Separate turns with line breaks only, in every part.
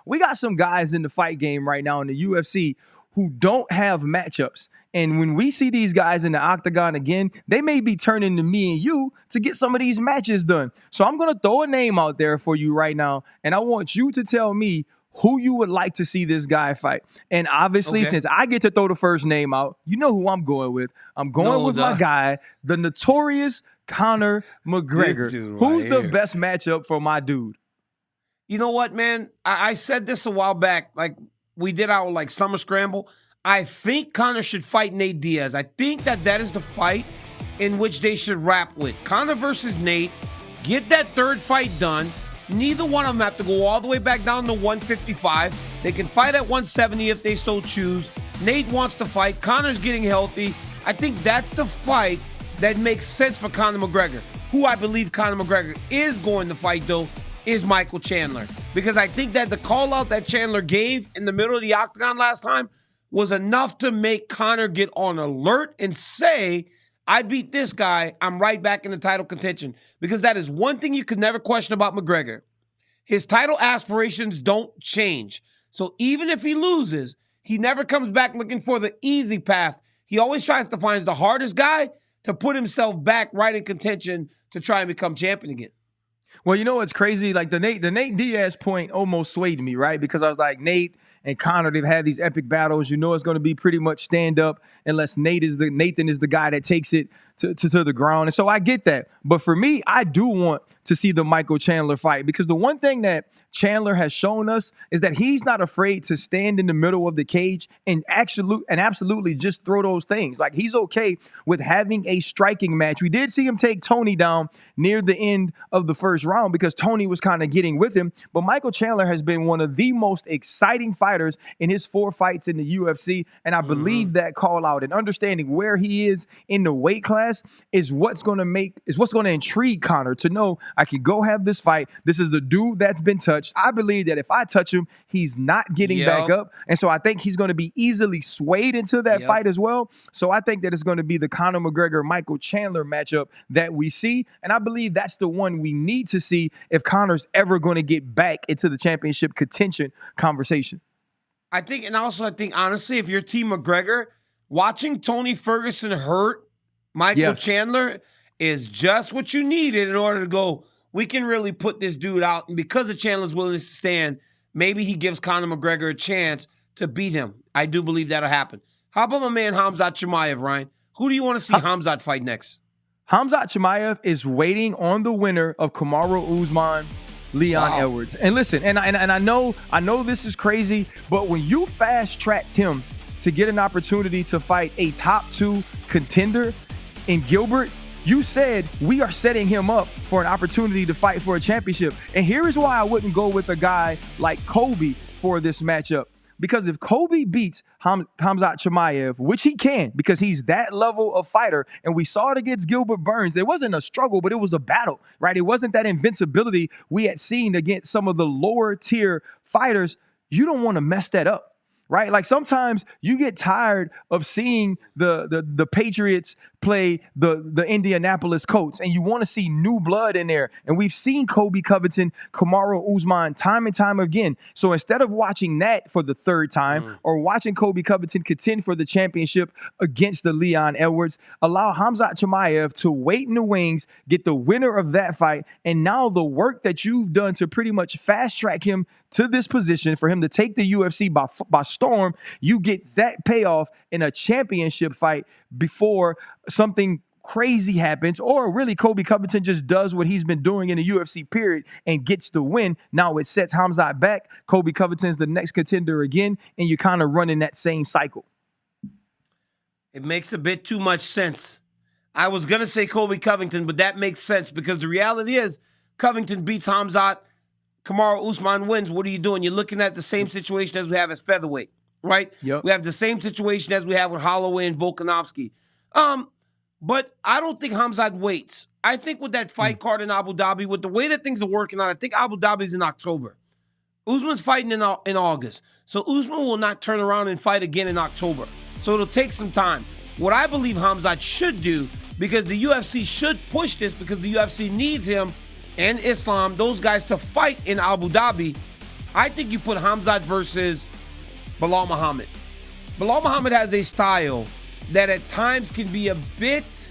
We got some guys in the fight game right now in the UFC who don't have matchups. And when we see these guys in the octagon again, they may be turning to me and you to get some of these matches done. So I'm going to throw a name out there for you right now, and I want you to tell me who you would like to see this guy fight. And obviously, since I get to throw the first name out, you know who I'm going with. I'm going with my guy, the notorious Conor McGregor. Who's the best matchup for my dude?
You know what, man? I said this a while back, like we did our summer scramble. I think Conor should fight Nate Diaz. I think that is the fight in which they should wrap with. Conor versus Nate. Get that third fight done. Neither one of them have to go all the way back down to 155. They can fight at 170 if they so choose. Nate wants to fight. Conor's getting healthy. I think that's the fight that makes sense for Conor McGregor. Who I believe Conor McGregor is going to fight, though, is Michael Chandler. Because I think that the call out that Chandler gave in the middle of the octagon last time was enough to make Conor get on alert and say, I beat this guy, I'm right back in the title contention. Because that is one thing you could never question about McGregor. His title aspirations don't change. So even if he loses, he never comes back looking for the easy path. He always tries to find the hardest guy to put himself back right in contention to try and become champion again.
Well, you know what's crazy? Like the Nate Diaz point almost swayed me, right? Because I was like, Nate and Conor, they've had these epic battles. You know it's going to be pretty much stand up unless Nathan is the guy that takes it to the ground. And so I get that. But for me, I do want to see the Michael Chandler fight, because the one thing that Chandler has shown us is that he's not afraid to stand in the middle of the cage and absolutely just throw those things. Like, he's okay with having a striking match. We did see him take Tony down near the end of the first round because Tony was kind of getting with him. But Michael Chandler has been one of the most exciting fighters in his 4 fights in the UFC. And I believe that call out and understanding where he is in the weight class is what's going to intrigue Conor to know I can go have this fight. This is the dude that's been touched. I believe that if I touch him, he's not getting back up. And so I think he's going to be easily swayed into that fight as well. So I think that it's going to be the Conor McGregor-Michael Chandler matchup that we see. And I believe that's the one we need to see if Conor's ever going to get back into the championship contention conversation.
I think honestly, if you're Team McGregor, watching Tony Ferguson hurt Michael Chandler is just what you needed in order to go, we can really put this dude out. And because of Chandler's willingness to stand, maybe he gives Conor McGregor a chance to beat him. I do believe that'll happen. How about my man Khamzat Chimaev, Ryan? Who do you want to see Khamzat fight next?
Khamzat Chimaev is waiting on the winner of Kamaru Usman, Leon Edwards. And listen, and I know this is crazy, but when you fast-tracked him to get an opportunity to fight a top 2 contender in Gilbert, you said we are setting him up for an opportunity to fight for a championship. And here is why I wouldn't go with a guy like Kobe for this matchup. Because if Kobe beats Khamzat Chimaev, which he can, because he's that level of fighter, and we saw it against Gilbert Burns, it wasn't a struggle, but it was a battle, right? It wasn't that invincibility we had seen against some of the lower tier fighters. You don't want to mess that up. Right? Like, sometimes you get tired of seeing the Patriots play the Indianapolis Colts, and you want to see new blood in there. And we've seen Kobe Covington, Kamaru Usman time and time again. So instead of watching that for the 3rd time or watching Kobe Covington contend for the championship against the Leon Edwards, allow Khamzat Chimaev to wait in the wings, get the winner of that fight. And now the work that you've done to pretty much fast track him to this position for him to take the UFC by storm, you get that payoff in a championship fight before something crazy happens, or really Kobe Covington just does what he's been doing in the UFC period and gets the win. Now it sets Khamzat back. Kobe Covington's the next contender again, and you're kind of running that same cycle.
It makes a bit too much sense. I was going to say Kobe Covington, but that makes sense because the reality is Covington beats Khamzat, Kamaru Usman wins. What are you doing? You're looking at the same situation as we have as featherweight, right?
Yep.
We have the same situation as we have with Holloway and Volkanovski. But I don't think Khamzat waits. I think with that fight card in Abu Dhabi, with the way that things are working out, I think Abu Dhabi's in October. Usman's fighting in August. So Usman will not turn around and fight again in October. So it'll take some time. What I believe Khamzat should do, because the UFC should push this because the UFC needs him and Islam, those guys, to fight in Abu Dhabi. I think you put Khamzat versus Bilal Muhammad. Bilal Muhammad has a style that at times can be a bit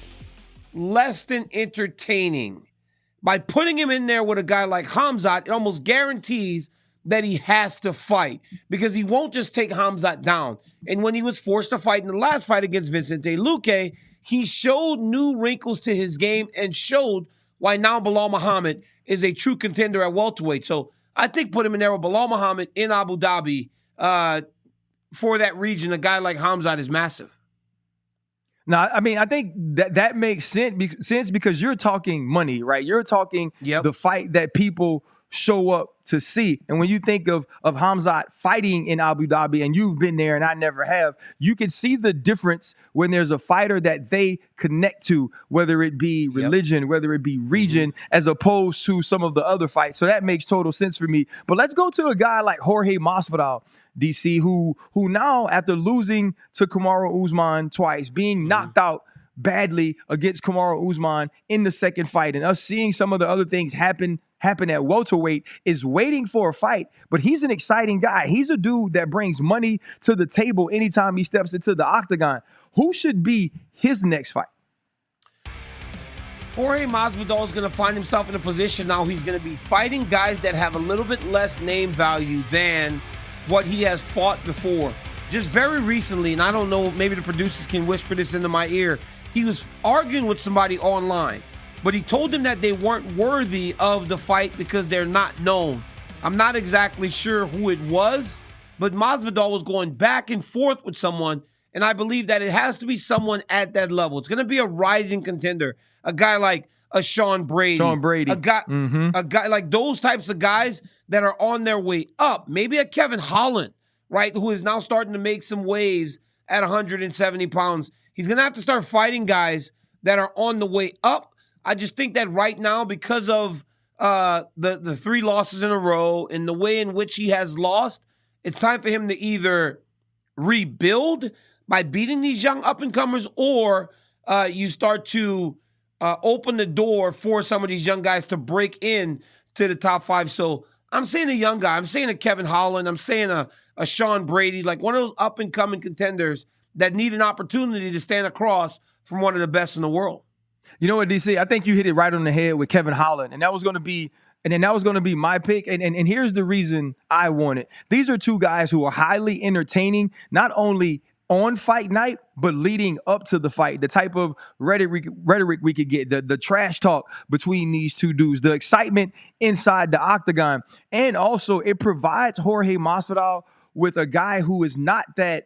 less than entertaining. By putting him in there with a guy like Khamzat, it almost guarantees that he has to fight because he won't just take Khamzat down. And when he was forced to fight in the last fight against Vicente Luque, he showed new wrinkles to his game and showed why now Bilal Muhammad is a true contender at welterweight. So I think put him in there with Bilal Muhammad in Abu Dhabi for that region. A guy like Khamzat is massive.
Now, I mean, I think that makes sense because you're talking money, right? You're talking the fight that people show up to see. And when you think of Khamzat fighting in Abu Dhabi, and you've been there and I never have, you can see the difference when there's a fighter that they connect to, whether it be religion, whether it be region, as opposed to some of the other fights. So that makes total sense for me. But let's go to a guy like Jorge Masvidal, DC, who now, after losing to Kamaru Usman twice, being knocked out badly against Kamaru Usman in the second fight, and us seeing some of the other things happen at welterweight, is waiting for a fight. But he's an exciting guy. He's a dude that brings money to the table anytime he steps into the octagon. Who should be his next fight?
Jorge Masvidal is going to find himself in a position now he's going to be fighting guys that have a little bit less name value than what he has fought before. Just very recently, and I don't know, maybe the producers can whisper this into my ear, he was arguing with somebody online, but he told them that they weren't worthy of the fight because they're not known. I'm not exactly sure who it was, but Masvidal was going back and forth with someone, and I believe that it has to be someone at that level. It's going to be a rising contender, a guy like a Sean Brady, a guy like those types of guys that are on their way up. Maybe a Kevin Holland, right, who is now starting to make some waves at 170 pounds. He's going to have to start fighting guys that are on the way up. I just think that right now, because of the 3 losses in a row and the way in which he has lost, it's time for him to either rebuild by beating these young up-and-comers, or you start to open the door for some of these young guys to break in to the top 5. So I'm saying a young guy. I'm saying a Kevin Holland. I'm saying a Sean Brady, like one of those up-and-coming contenders that need an opportunity to stand across from one of the best in the world.
You know what, DC? I think you hit it right on the head with Kevin Holland, and that was going to be my pick. And here's the reason I want it. These are two guys who are highly entertaining, not only on fight night, but leading up to the fight. The type of rhetoric we could get, the trash talk between these two dudes, the excitement inside the octagon. And also it provides Jorge Masvidal with a guy who is not that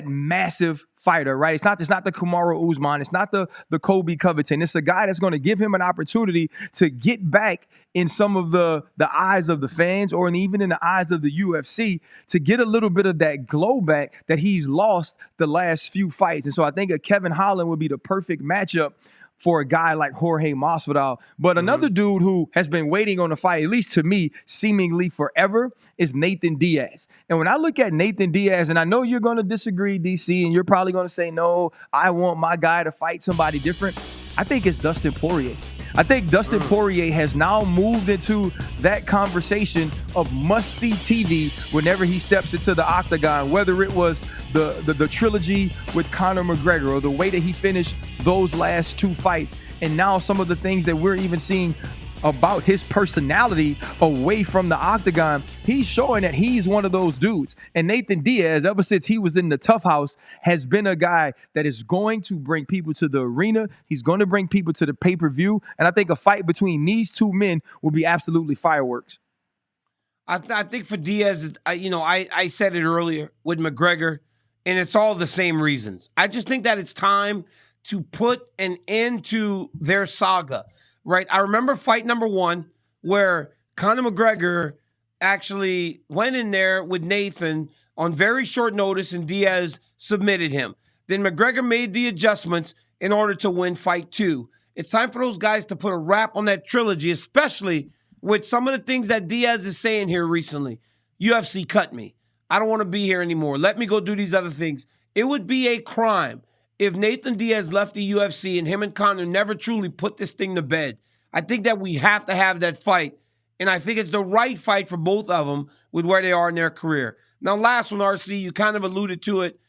massive fighter, right? It's not the Kamaru Usman. It's not the Kobe Covington. It's a guy that's going to give him an opportunity to get back in some of the eyes of the fans, or even in the eyes of the UFC, to get a little bit of that glow back that he's lost the last few fights. And so I think a Kevin Holland would be the perfect matchup for a guy like Jorge Masvidal. But another dude who has been waiting on a fight, at least to me, seemingly forever, is Nathan Diaz. And when I look at Nathan Diaz, and I know you're going to disagree, DC, and you're probably going to say, no, I want my guy to fight somebody different, I think it's Dustin Poirier. I think Dustin Poirier has now moved into that conversation of must-see TV whenever he steps into the octagon, whether it was the trilogy with Conor McGregor, or the way that he finished those last 2 fights, and now some of the things that we're even seeing about his personality away from the octagon. He's showing that he's one of those dudes. And Nathan Diaz, ever since he was in the Tough House, has been a guy that is going to bring people to the arena. He's going to bring people to the pay-per-view. And I think a fight between these two men will be absolutely fireworks.
I think for Diaz, I said it earlier with McGregor, and it's all the same reasons. I just think that it's time to put an end to their saga. Right, I remember fight number 1 where Conor McGregor actually went in there with Nathan on very short notice, and Diaz submitted him. Then McGregor made the adjustments in order to win fight 2. It's time for those guys to put a wrap on that trilogy, especially with some of the things that Diaz is saying here recently. UFC cut me. I don't want to be here anymore. Let me go do these other things. It would be a crime if Nathan Diaz left the UFC and him and Conor never truly put this thing to bed. I think that we have to have that fight And I think it's the right fight for both of them with where they are in their career. Now, last one, RC, you kind of alluded to it.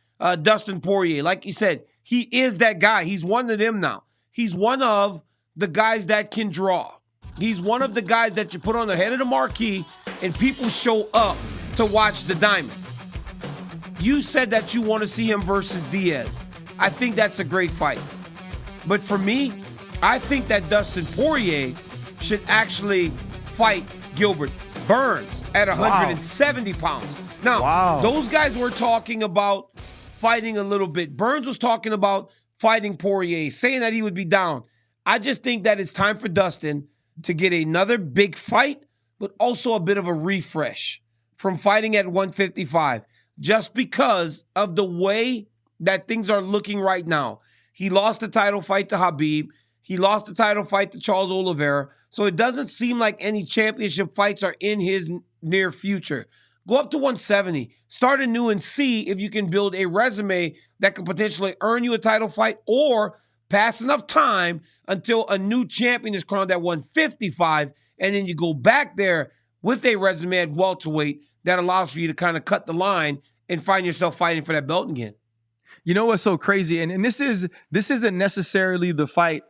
Dustin Poirier. Like you said, he is that guy. He's one of them now. He's one of the guys that can draw. He's one of the guys that you put on the head of the marquee and people show up to watch the diamond. You said that you want to see him versus Diaz. I think that's a great fight. But for me, I think that Dustin Poirier should actually fight Gilbert Burns at 170 pounds. Now, those guys were talking about fighting a little bit. Burns was talking about fighting Poirier, saying that he would be down. I just think that it's time for Dustin to get another big fight, but also a bit of a refresh from fighting at 155, just because of the way that things are looking right now. He lost the title fight to Khabib. He lost the title fight to Charles Oliveira. So it doesn't seem like any championship fights are in his near future. Go up to 170. Start anew and see if you can build a resume that could potentially earn you a title fight, or pass enough time until a new champion is crowned at 155, and then you go back there with a resume at welterweight that allows for you to kind of cut the line and find yourself fighting for that belt again.
You know what's so crazy? And this isn't necessarily the fight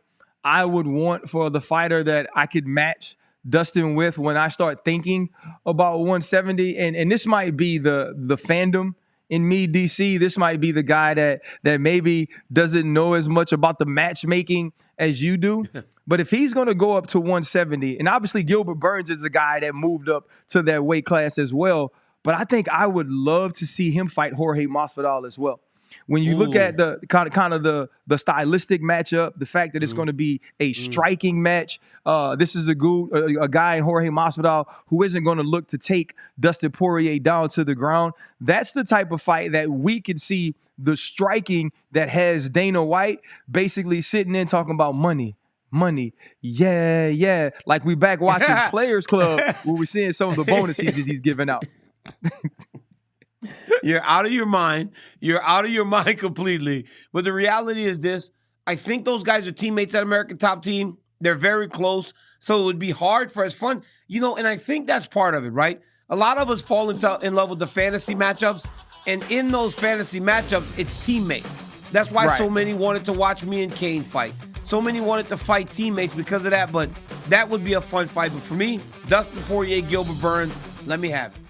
I would want for the fighter that I could match Dustin with when I start thinking about 170. And this might be the fandom in me, DC. This might be the guy that maybe doesn't know as much about the matchmaking as you do. But if he's going to go up to 170, and obviously Gilbert Burns is a guy that moved up to that weight class as well, but I think I would love to see him fight Jorge Masvidal as well. When you look at the kind of the stylistic matchup, the fact that it's going to be a striking match, this is a guy in Jorge Masvidal who isn't going to look to take Dustin Poirier down to the ground. That's the type of fight that we could see the striking that has Dana White basically sitting in talking about money. Yeah. Like we back watching Players Club where we're seeing some of the bonuses he's giving out.
You're out of your mind. You're out of your mind completely. But the reality is this. I think those guys are teammates at American Top Team. They're very close. So it would be hard for us fun. And I think that's part of it, right? A lot of us fall in love with the fantasy matchups. And in those fantasy matchups, it's teammates. That's why so many wanted to watch me and Kane fight. So many wanted to fight teammates because of that. But that would be a fun fight. But for me, Dustin Poirier, Gilbert Burns, let me have it.